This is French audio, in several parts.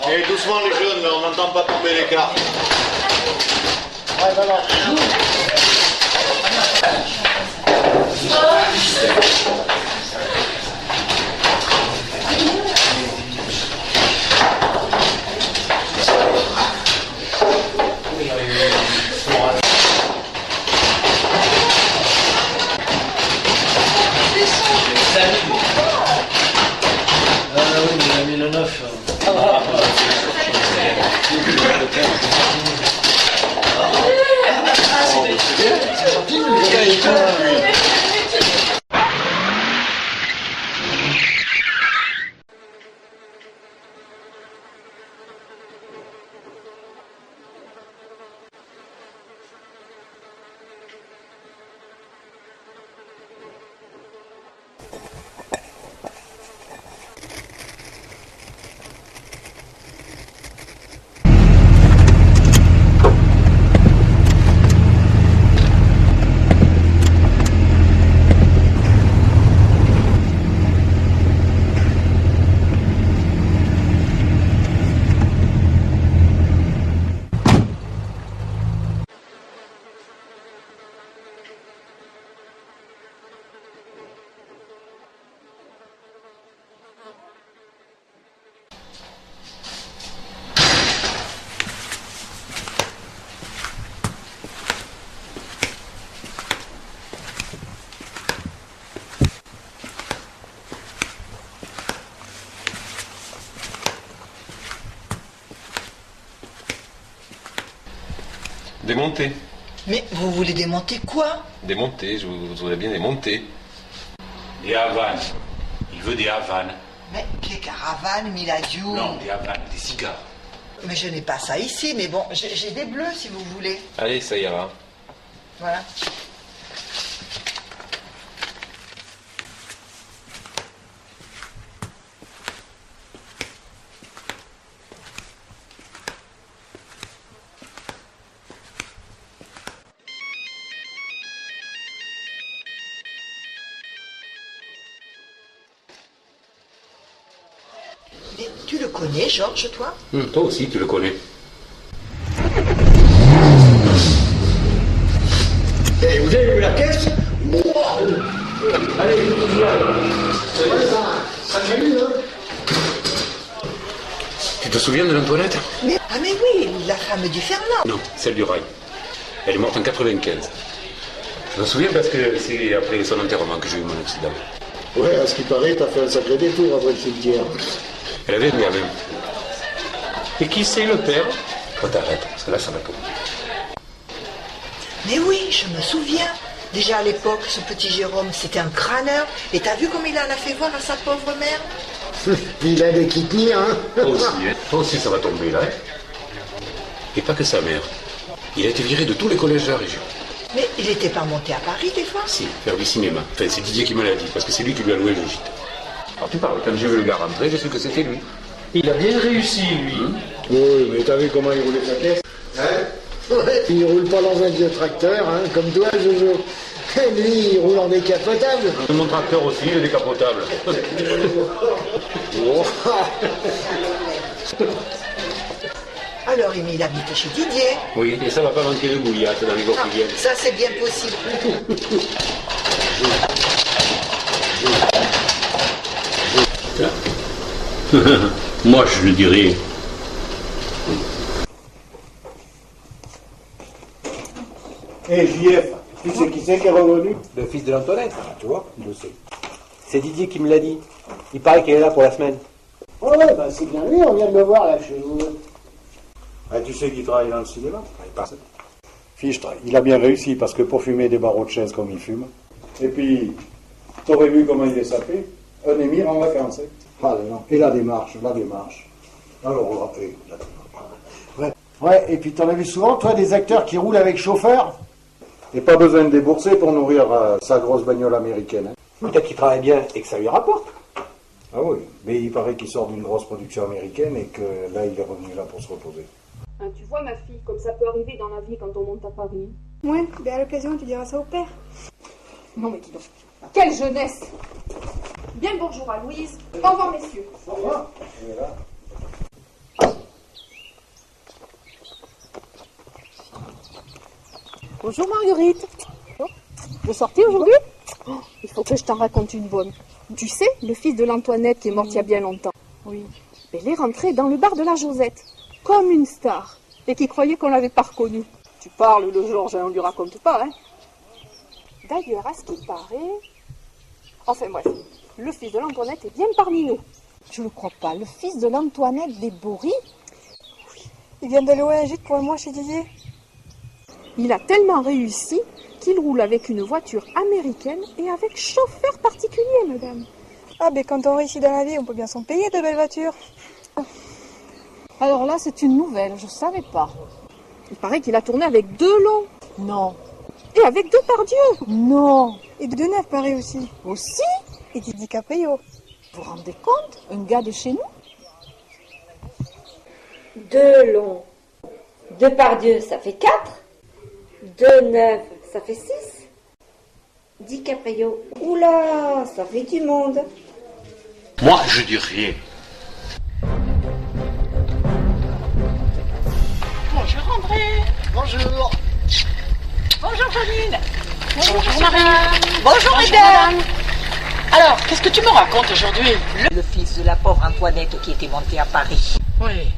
Et doucement les jeunes, là, on n'entend pas tomber les cartes. Ouais, voilà. Ah oui, mais il a mis le 9. Démonter. Mais vous voulez démonter quoi? Démonter, je voudrais bien démonter. Des havanes. Il veut des havanes. Mais quelle caravane, Miladiou? Non, des havanes, des cigares. Mais je n'ai pas ça ici, mais bon, j'ai des bleus si vous voulez. Allez, ça ira. Voilà. Mais tu le connais, Georges, toi? Toi aussi, tu le connais. Et vous avez vu la caisse? Allez, ça m'amuse, hein? Tu te souviens de l'Antoinette? Ah mais oui, la femme du Fernand. Non, celle du rail. Elle est morte en 95. Je me souviens parce que c'est après son enterrement que j'ai eu mon accident. Ouais, à ce qui paraît, t'as fait un sacré détour après le cimetière. Elle avait une gamin. Et qui c'est le père? Toi t'arrêtes, parce que là ça va tomber. Mais oui, je me souviens. Déjà à l'époque, ce petit Jérôme, c'était un crâneur. Et t'as vu comme il en a fait voir à sa pauvre mère? Il a des kidneys, hein? Toi aussi ça va tomber là. Hein. Et pas que sa mère. Il a été viré de tous les collèges de la région. Mais il n'était pas monté à Paris des fois? Si, faire du cinéma. Enfin, c'est Didier qui me l'a dit, parce que c'est lui qui lui a loué le gîte. Alors tu parles, quand j'ai vu le gars rentrer, je sais que c'était lui. Il a bien réussi, lui. Oui, mais t'as vu comment il roulait sa caisse? Hein? Ouais, il roule pas dans un vieux tracteur, hein, comme toi, Jojo. Lui, il roule en décapotable. Mon tracteur aussi, il est décapotable. Alors il habite chez Didier. Oui, et ça va pas manquer de bouillate dans les jours qui viennent. Ça c'est bien possible. Moi, je le dirais. Et JF, tu sais qui c'est qui est revenu? Le fils de l'Antoinette, tu vois, il le sait. C'est Didier qui me l'a dit. Il paraît qu'il est là pour la semaine. Oh ouais, bah c'est bien lui, on vient de le voir là chez vous. Ah, tu sais qu'il travaille dans le cinéma? Il passe. Fichtre, il a bien réussi parce que pour fumer des barreaux de chaise comme il fume. Et puis, t'aurais vu comment il est sapé? Un émir en vacances. Hein. Ah non, et la démarche, la démarche. Alors, la démarche. Ouais, et puis t'en as vu souvent, toi, des acteurs qui roulent avec chauffeur? Et pas besoin de débourser pour nourrir sa grosse bagnole américaine. Hein. Peut-être qu'il travaille bien et que ça lui rapporte. Ah oui, mais il paraît qu'il sort d'une grosse production américaine et que là, il est revenu là pour se reposer. Hein, tu vois, ma fille, comme ça peut arriver dans la vie quand on monte à Paris. Ouais, ben à l'occasion, tu diras ça au père. Non, mais dis donc. Quelle jeunesse! Bien le bonjour à Louise. Au revoir, messieurs. Au revoir. Bonjour, Marguerite. Vous sortez aujourd'hui? Il faut que je t'en raconte une bonne. Tu sais, le fils de l'Antoinette qui est mort il y a bien longtemps. Oui. Il est rentré dans le bar de la Josette, comme une star, et qui croyait qu'on l'avait pas reconnu. Tu parles de Georges, on lui raconte pas, hein. D'ailleurs, à ce qui paraît... Enfin bref, le fils de l'Antoinette est bien parmi nous. Je ne crois pas. Le fils de l'Antoinette des Bory? Oui. Il vient de louer un gîte pour un mois chez Didier. Il a tellement réussi qu'il roule avec une voiture américaine et avec chauffeur particulier, madame. Ah, ben quand on réussit dans la vie, on peut bien s'en payer de belles voitures. Alors là, c'est une nouvelle, je savais pas. Il paraît qu'il a tourné avec Delon. Non. Et avec Depardieu. Non. Et Deneuve, pareil aussi. Aussi? Et Didier Caprio. Vous vous rendez compte? Un gars de chez nous? Delon. Depardieu, ça fait 4. Deneuve, ça fait 6. DiCaprio. Oula, ça fait du monde. Moi, je dis rien. Bonjour André. Bonjour. Bonjour Janine. Bonjour Marie. Bonjour Eden. Alors, qu'est-ce que tu me racontes aujourd'hui? Le fils de la pauvre Antoinette qui était monté à Paris. Oui.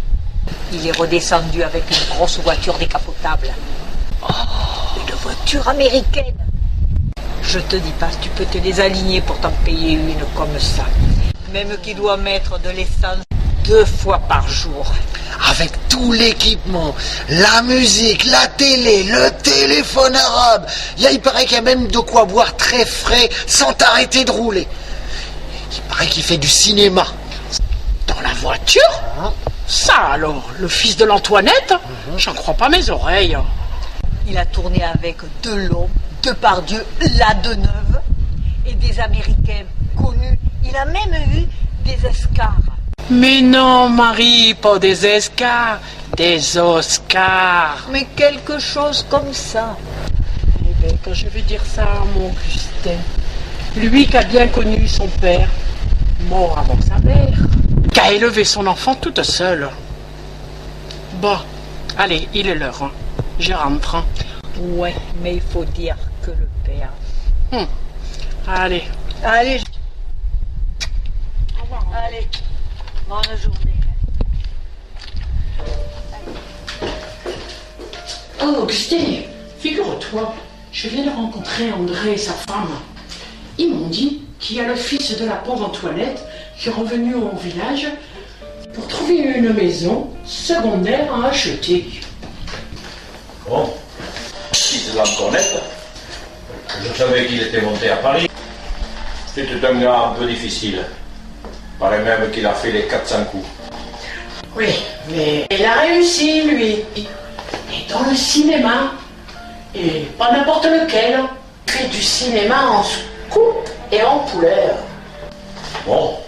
Il est redescendu avec une grosse voiture décapotable. Oh, une voiture américaine. Je te dis pas, tu peux te les aligner pour t'en payer une comme ça. Même qu'il doit mettre de l'essence 2 fois par jour. Avec tout l'équipement, la musique, la télé, le téléphone arabe. Il paraît qu'il y a même de quoi boire très frais sans t'arrêter de rouler. Il paraît qu'il fait du cinéma. Dans la voiture? Ça alors, le fils de l'Antoinette? J'en crois pas mes oreilles. Il a tourné avec Delon, Depardieu, la Deneuve et des Américains connus. Il a même eu des Oscars. Mais non, Marie, pas des Oscars, des Oscars. Mais quelque chose comme ça. Eh bien, quand je vais dire ça à mon Justin, lui qui a bien connu son père, mort avant sa mère, qui a élevé son enfant toute seule. Bon, allez, il est l'heure, hein. Je rentre. Hein. Ouais, mais il faut dire que le père... Allez. Allez. Au revoir. Allez. Bonne journée. Oh, Augustin, figure-toi, je viens de rencontrer André et sa femme. Ils m'ont dit qu'il y a le fils de la pauvre Antoinette qui est revenu au village pour trouver une maison secondaire à acheter. Bon, fils de l'Antoinette, je savais qu'il était monté à Paris. C'était un gars un peu difficile. Il paraît même qu'il a fait les 400 coups. Oui, mais il a réussi, lui. Et dans le cinéma. Et pas n'importe lequel. Il fait du cinéma en scoop et en couleur. Bon.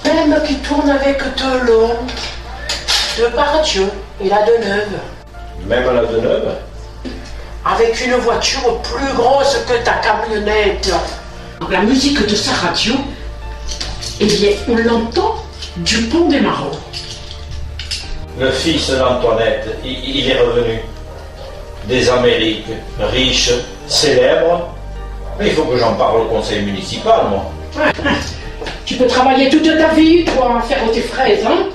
Même qui tourne avec Delon, Depardieu et la Deneuve. Même la Deneuve? Avec une voiture plus grosse que ta camionnette. La musique de sa radio, eh bien, on l'entend du pont des Marauds. Le fils d'Antoinette, il est revenu des Amériques, riche, célèbre. Mais il faut que j'en parle au conseil municipal, moi. Ouais. Tu peux travailler toute ta vie, toi, à faire tes fraises, hein?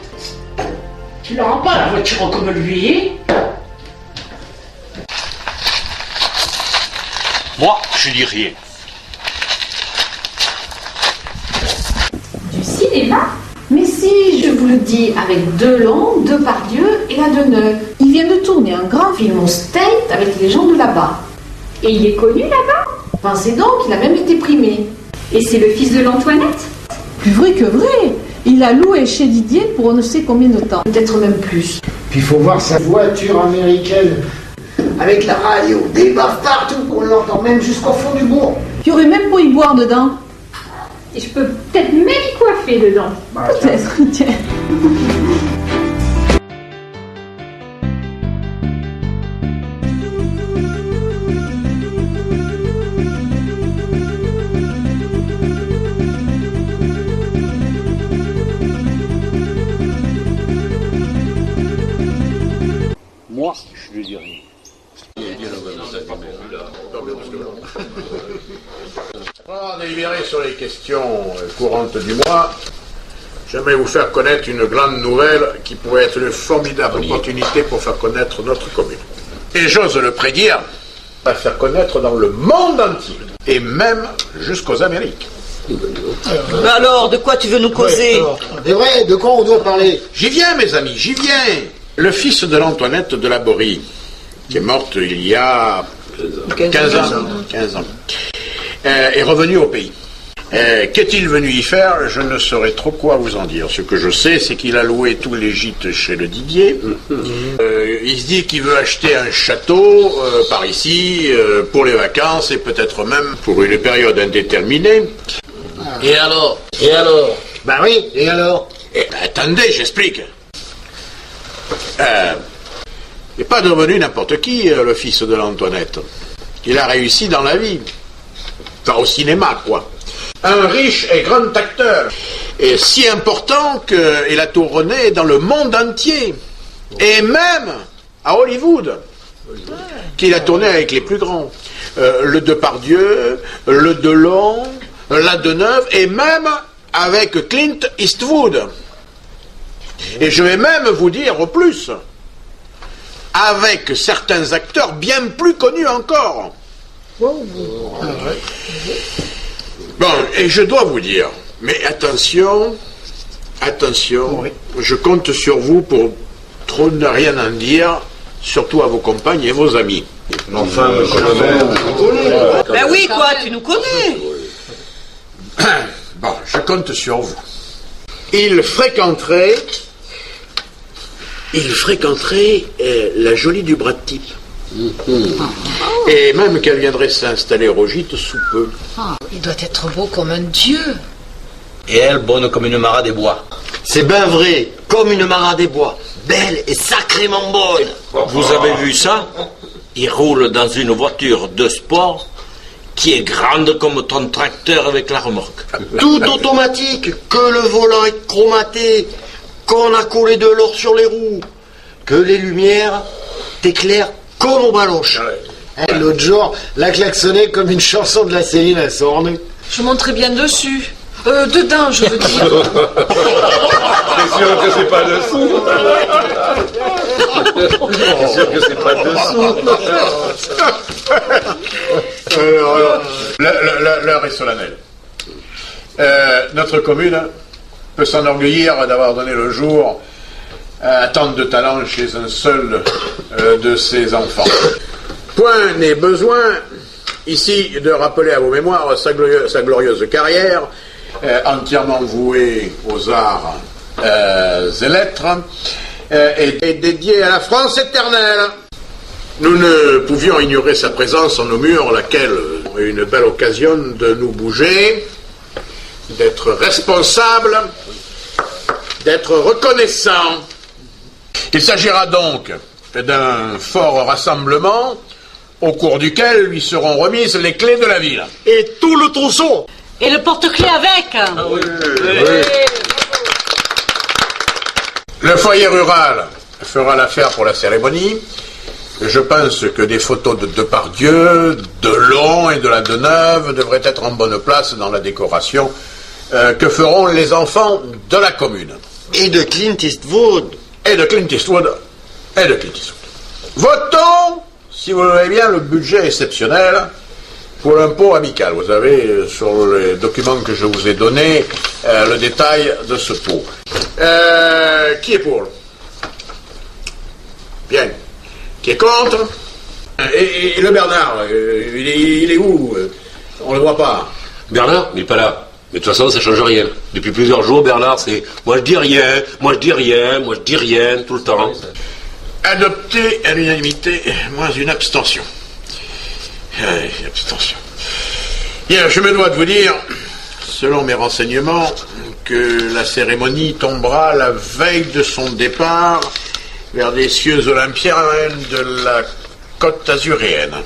Tu n'auras pas la voiture comme lui. Moi, je dis rien. Du cinéma? Mais si, je vous le dis, avec Delon, Depardieu et la Deneuve. Il vient de tourner un grand film au State avec les gens de là-bas. Et il est connu là-bas? Pensez donc, il a même été primé. Et c'est le fils de l'Antoinette? Plus vrai que vrai. Il a loué chez Didier pour on ne sait combien de temps. Peut-être même plus. Puis il faut voir sa voiture américaine. avec la radio, des baffes partout, qu'on l'entend même jusqu'au fond du bourg. Tu aurais même pour y boire dedans. Et je peux peut-être même y coiffer dedans. Peut-être, tiens. Moi, je lui dis rien. Pour délibérer sur les questions courantes du mois, j'aimerais vous faire connaître une grande nouvelle qui pourrait être une formidable opportunité pour faire connaître notre commune. Et j'ose le prédire, va faire connaître dans le monde entier, et même jusqu'aux Amériques. Alors, de quoi tu veux nous causer? C'est vrai, de quoi on doit parler? J'y viens, mes amis, j'y viens. Le fils de l'Antoinette de la Borie, qui est morte il y a 15 ans, est revenu au pays. Qu'est-il venu y faire? Je ne saurais trop quoi vous en dire. Ce que je sais, c'est qu'il a loué tous les gîtes chez le Didier. Il se dit qu'il veut acheter un château par ici pour les vacances et peut-être même pour une période indéterminée. Et alors? Bah oui, et alors? Attendez, j'explique. Il n'est pas devenu n'importe qui, le fils de l'Antoinette. Il a réussi dans la vie. Enfin, au cinéma, quoi. Un riche et grand acteur. Et si important qu'il a tourné dans le monde entier. Et même à Hollywood. Qu'il a tourné avec les plus grands. Le Depardieu, le Delon, la Deneuve, et même avec Clint Eastwood. Et je vais même vous dire au plus, avec certains acteurs bien plus connus encore. Bon, et je dois vous dire, mais attention, je compte sur vous pour trop ne rien en dire, surtout à vos compagnes et vos amis. Enfin, Ben oui, quoi, tu nous connais. Bon, je compte sur vous. Il fréquenterait la jolie du bras de type. Et même qu'elle viendrait s'installer au gîte sous peu. Il doit être beau comme un dieu. Et elle, bonne comme une mara des bois. C'est bien vrai, comme une mara des bois. Belle et sacrément bonne. Vous avez vu ça? Il roule dans une voiture de sport qui est grande comme ton tracteur avec la remorque. Tout automatique, que le volant est chromaté, qu'on a collé de l'or sur les roues, que les lumières t'éclairent comme au baloche. L'autre jour, la klaxonnait comme une chanson de la Céline à Sorne. Je monterai bien dessus. Dedans, je veux dire. C'est sûr que c'est pas dessous. C'est sûr que c'est pas dessous. L'heure est solennelle. Notre commune peut s'enorgueillir d'avoir donné le jour à tant de talent chez un seul de ses enfants. Point n'est besoin ici de rappeler à vos mémoires sa glorieuse carrière, entièrement vouée aux arts et lettres, et dédiée à la France éternelle. Nous ne pouvions ignorer sa présence en nos murs, laquelle est une belle occasion de nous bouger, d'être responsables, d'être reconnaissants. Il s'agira donc d'un fort rassemblement au cours duquel lui seront remises les clés de la ville. Et tout le trousseau. Et le porte-clés avec. Oui. Le foyer rural fera l'affaire pour la cérémonie. Je pense que des photos de Depardieu, de Long et de la Deneuve devraient être en bonne place dans la décoration que feront les enfants de la commune. Et de Clint Eastwood. Votons, si vous voulez bien, le budget exceptionnel pour l'impôt amical. Vous avez sur les documents que je vous ai donnés le détail de ce pot. Qui est pour? Bien. Qui est contre? Et le Bernard, il est où? On le voit pas. Bernard, il n'est pas là. Mais de toute façon, ça change rien. Depuis plusieurs jours, Bernard, c'est moi je dis rien, moi je dis rien, moi je dis rien, tout le temps. Adopté à l'unanimité, moins une abstention. Abstention. Bien, je me dois de vous dire, selon mes renseignements, que la cérémonie tombera la veille de son départ vers des cieux olympiens de la côte azuréenne.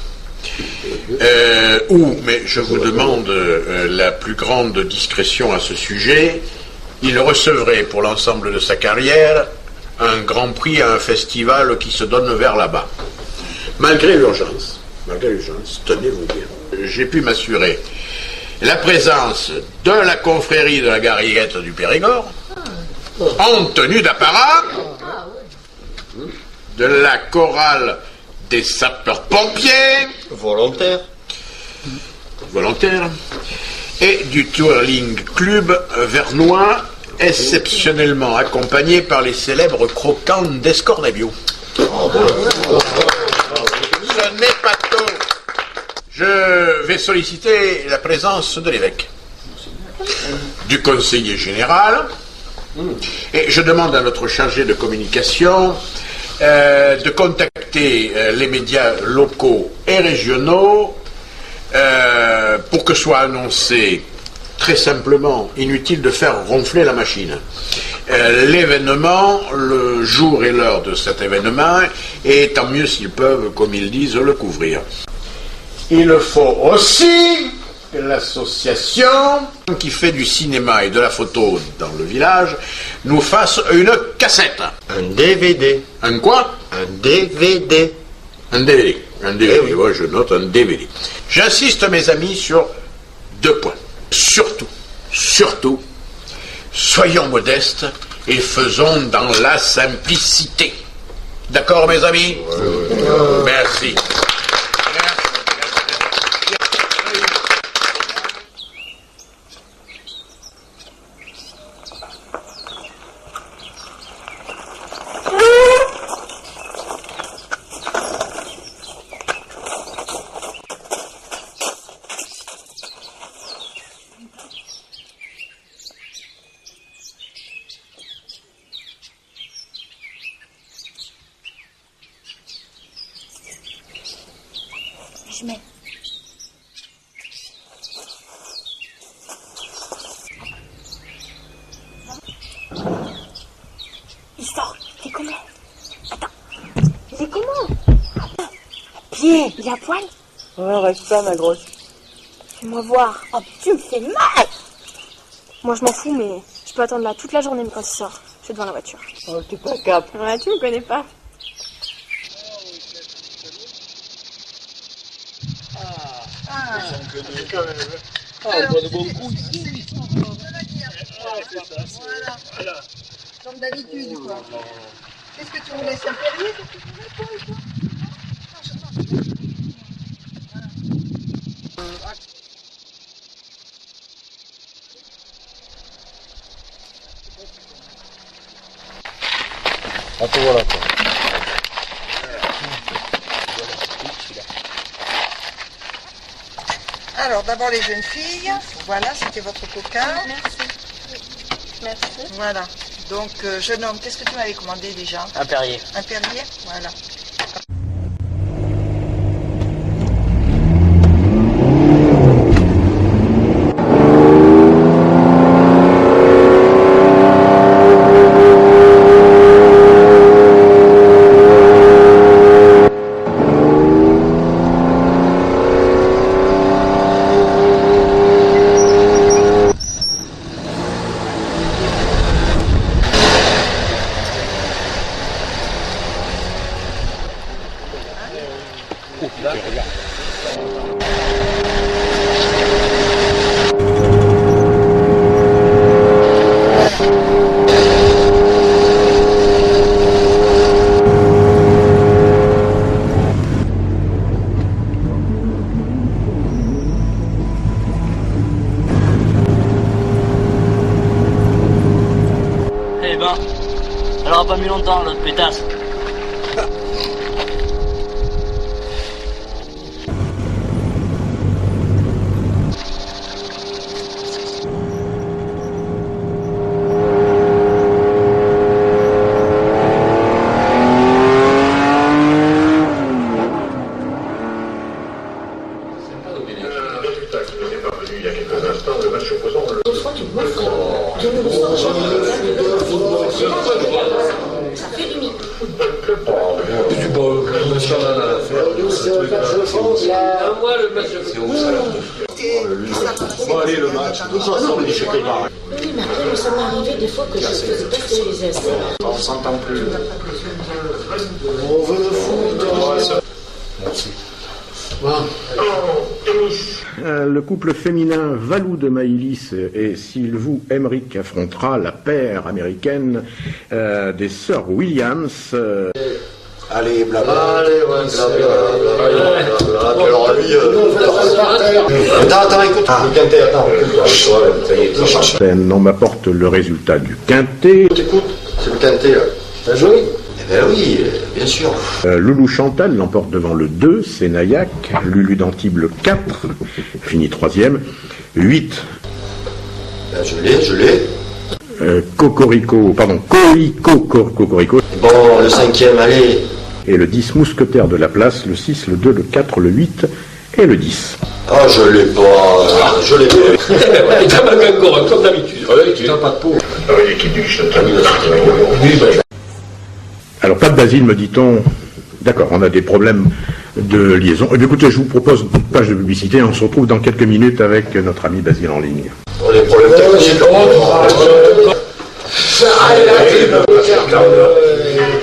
Mais je vous demande la plus grande discrétion à ce sujet, il recevrait pour l'ensemble de sa carrière un grand prix à un festival qui se donne vers là-bas. Malgré l'urgence, tenez-vous bien, j'ai pu m'assurer la présence de la confrérie de la Garriguette du Périgord, en tenue d'apparat, de la chorale des sapeurs-pompiers, volontaires, et du Touring Club vernois, exceptionnellement accompagné par les célèbres croquants d'Escornebio. Ce n'est pas tout. Je vais solliciter la présence de l'évêque, du conseiller général, et je demande à notre chargé de communication de contacter les médias locaux et régionaux pour que soit annoncé très simplement, inutile de faire ronfler la machine, l'événement, le jour et l'heure de cet événement, et tant mieux s'ils peuvent, comme ils disent, le couvrir. Il faut aussi que l'association qui fait du cinéma et de la photo dans le village nous fasse une cassette. Un DVD. Un quoi? Un DVD. Un DVD. Un DVD. Oui. Ouais, je note un DVD. J'insiste, mes amis, sur 2 points. Surtout, soyons modestes et faisons dans la simplicité. D'accord, mes amis? Merci. Je mets. Il sort. Il est comment? Attends. Il est comment? Attends. Pied. Il est à poil? Ouais, reste pas, ma grosse. Fais-moi voir. Oh, tu me fais mal. Moi, je m'en fous, mais je peux attendre là toute la journée, mais quand il sort, je suis devant la voiture. Oh, t'es pas cap. Ouais, tu me connais pas. On boit de bons coups ici. Voilà. Comme d'habitude, quoi. Qu'est-ce que tu nous laisses un Perrier? Attends, voilà quoi. Alors, d'abord les jeunes filles. Voilà, c'était votre coquin. Merci. Voilà. Donc, jeune homme, qu'est-ce que tu m'avais commandé déjà? Un Perrier. Un Perrier, voilà. Eh ben, elle aura pas mis longtemps, l'autre pétasse. Ça fait du mythe. Bon, allez, le match. De toute façon, il est chez Clément. Oui, mais après, ça m'est arrivé des fois que je faisais passer les essais. On s'entend plus. On veut le foot. Merci. Le couple féminin Valou de Maïlis et Sylvou Emmerich affrontera la paire américaine des sœurs Williams. Allez, blabla. Allez, ouais, blabla. Alors lui, attends, écoute. Le quintet, attends. Ça y est, ça marche. On m'apporte le résultat du quintet. Écoute, c'est le quintet, là. T'as joué? Eh ben oui, bien sûr. Loulou Chantal l'emporte devant le 2, c'est Nayak. Lulu d'Antibes le 4, fini 3e. 8. Ben, je l'ai. Cocorico. Bon, le 5e, allez. Et le 10, Mousquetaire de la place, le 6, le 2, le 4, le 8 et le 10. Ah, je l'ai pas. Et t'as mal encore, comme d'habitude. T'as pas de peau. L'équipe du Château. Alors, pas de Basile, me dit-on. D'accord, on a des problèmes de liaison. Eh bien, écoutez, je vous propose une page de publicité. On se retrouve dans quelques minutes avec notre ami Basile en ligne. Les problèmes techniques.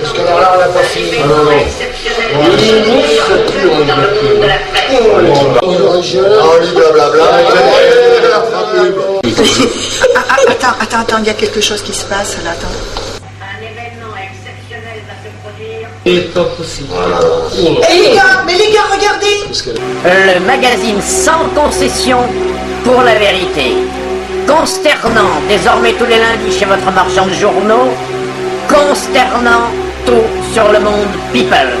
Parce que là, on n'a pas fini. Attends, il y a quelque chose qui se passe là, attends. Un événement exceptionnel va se produire. C'est pas possible. Mais les gars, regardez. Le magazine sans concession pour la vérité. Consternant, désormais tous les lundis chez votre marchand de journaux. Consternant, tout sur le monde people.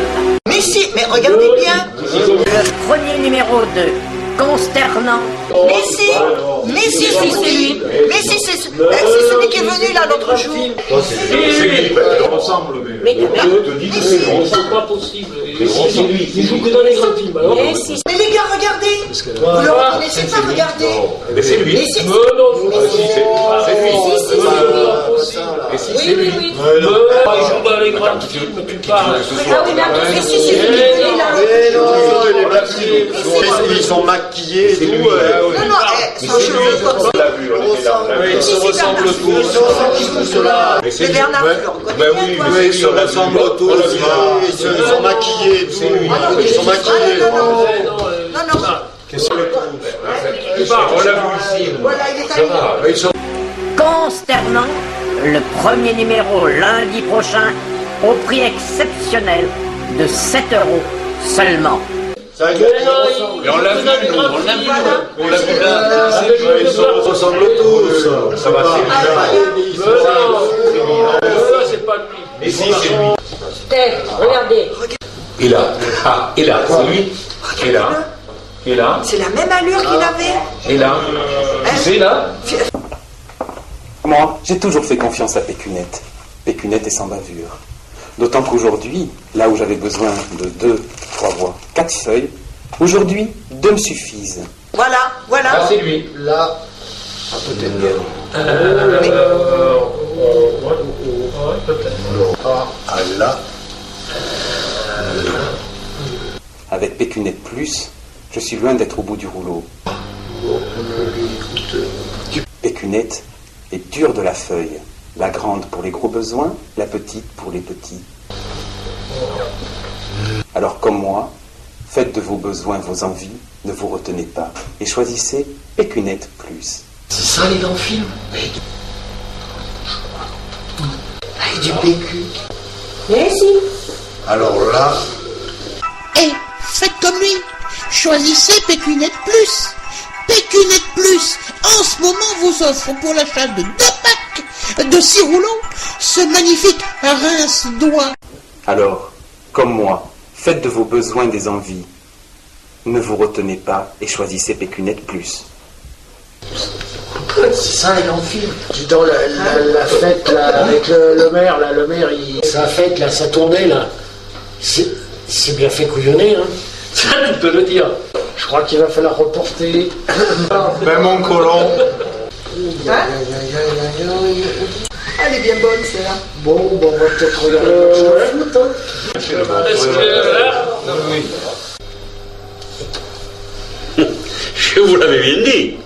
Mais si, mais regardez bien. Le premier numéro de Consternant. Mais si, c'est lui. Mais si, c'est celui qui est venu là l'autre jour. C'est lui, on ressemble. Mais C'est pas possible. C'est lui. Il joue que dans les grands films. Alors. Mais les gars, regardez. Vous le reconnaissez pas, regardez. Mais c'est lui. Mais si, Non, c'est lui. c'est lui. Oui. Il joue dans les grands films, tu parles. Ah oui, mais si, c'est celui qui est là. Ils sont maquillés et tout. Non, son cheveu comme ça. Ils se ressemblent tous. Mais Bernard, tu le reconnais bien, quoi. Ils se ressemblent tous. Ils sont maquillés et tout. Ils sont maquillés. Non. On l'a vu ici. Voilà, il est allé. Consternant, le premier numéro lundi prochain au prix exceptionnel de 7 € seulement. Ça Et on l'a vu, on l'a vu là. Ils se ressemblent tous. Ça va, C'est pas lui. Mais si, c'est lui. Steph, regardez. Et là, c'est lui. Et là. C'est la même allure qu'il avait. Et là. Tu sais, là. Moi, j'ai toujours fait confiance à Pécunette. Pécunette est sans bavure. D'autant qu'aujourd'hui, là où j'avais besoin de 2, 3 voix, 4 feuilles, aujourd'hui, 2 me suffisent. Voilà. Là, c'est lui. Là, Peut-être bien. là. Avec Pécunette Plus, je suis loin d'être au bout du rouleau. Pécunette est dure de la feuille. La grande pour les gros besoins, la petite pour les petits. Alors comme moi, faites de vos besoins vos envies, ne vous retenez pas, et choisissez Pécunette Plus. C'est ça les grands films. Avec du PQ. Mais si. Alors là. Faites comme lui. Choisissez Pécunette Plus. Pécunette Plus, en ce moment, vous offre pour l'achat de 2 packs de 6 rouleaux ce magnifique rince-doigt. Alors, comme moi, faites de vos besoins des envies. Ne vous retenez pas et choisissez Pécunette Plus. C'est ça les grands films. Dis donc la fête là, avec le maire, là, sa fête là, sa tournée là, c'est bien fait couillonner, hein. Ça, tu peux le dire. Je crois qu'il va falloir reporter. Ben mon colon. Hein? Elle est bien bonne, celle-là. Bon, on va peut-être regarder le match de foot. Hein. Est-ce que là... Oui. Je vous l'avais bien dit.